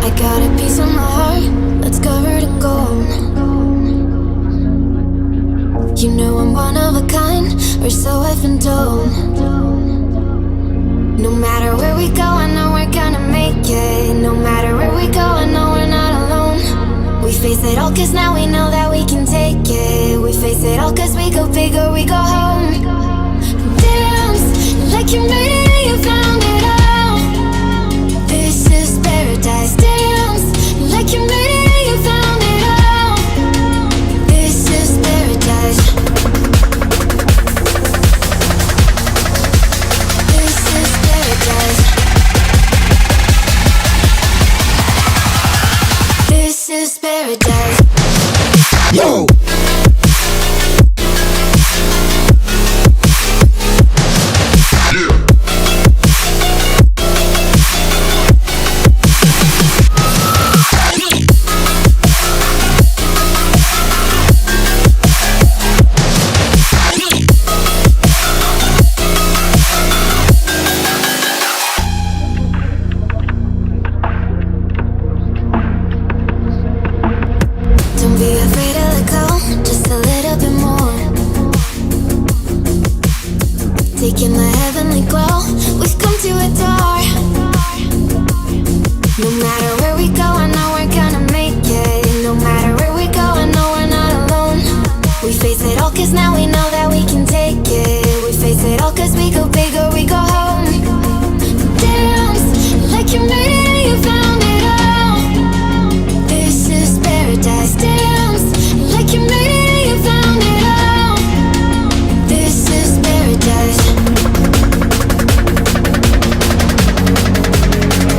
I got a piece of my heart that's covered in gold. You know I'm one of a kind, or so I've been told. No matter where we go, I know we're gonna make it. No matter where we go, I know we're not alone. We face it all cause now we know that we can take it. We face it all cause we go big or we go home. Dance like you made it and you found it all. This is paradise. Dance like you made it and you found it all. This is paradise. This is paradise. This is paradise. Yo! Don't be afraid to let go, just a little bit more. Taking the heavenly glow, we've come to adore. No matter where we go, I know we're gonna make it. No matter where we go, I know we're not alone. We face it all cause now we know that we can take it. We face it all cause we go big or we go home. Dance like you made it and you found it all. This is paradise. Dance like you made it and you found it all. This is paradise.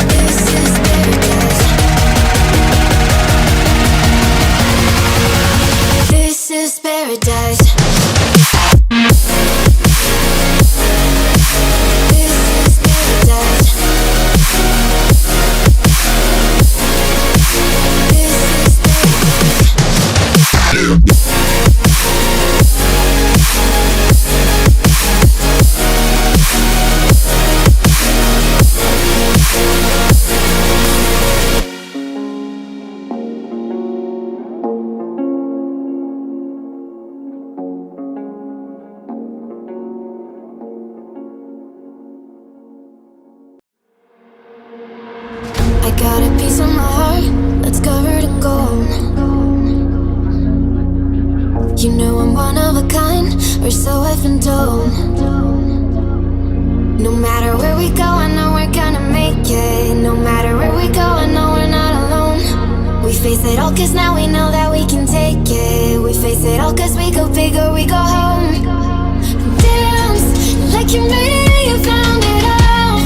This is paradise. This is paradise. I got a piece of my heart that's covered in gold. You know I'm one of a kind, or so I've been told. No matter where we go, I know we're gonna make it. No matter where we go, I know we're not alone. We face it all cause now we know that we can take it. We face it all cause we go big or we go home. Dance like you made it and you found it all.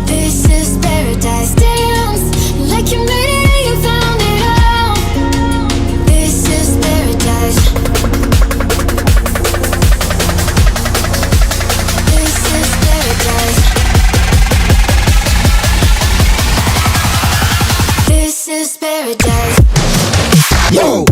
This is paradise. Dance like you made it and you found it all. This is paradise. This is paradise. This is paradise. Yo!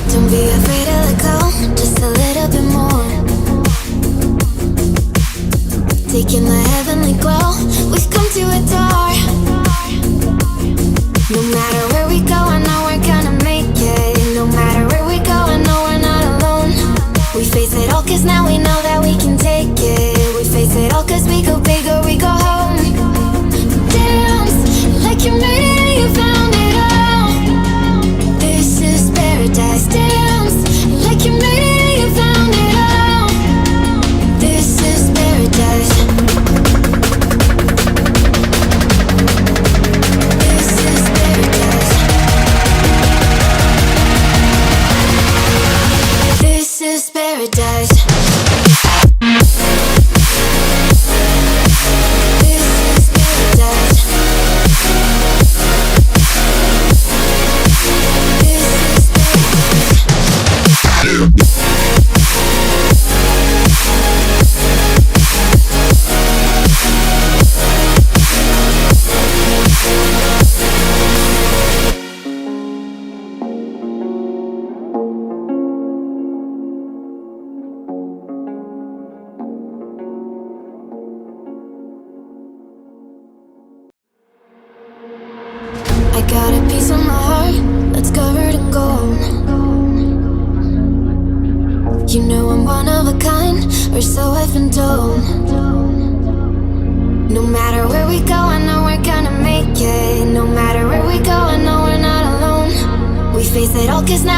Don't be afraid to let go, just a little bit more. Taking the heavenly glow, we've come to adore. No matter where we go, I know we're gonna make it. No matter where we go, I know we're not alone. We face it all cause now we know that we can take it. We face it all cause we go big or we go home. Dance like you made it and you found it all. This is paradise. Dance like you made it and you found it all. This is paradise. I got a piece of my heart that's covered in gold. You know I'm one of a kind, or so I've been told. No matter where we go, I know we're gonna make it. No matter where we go, I know we're not alone. We face it all, 'cause now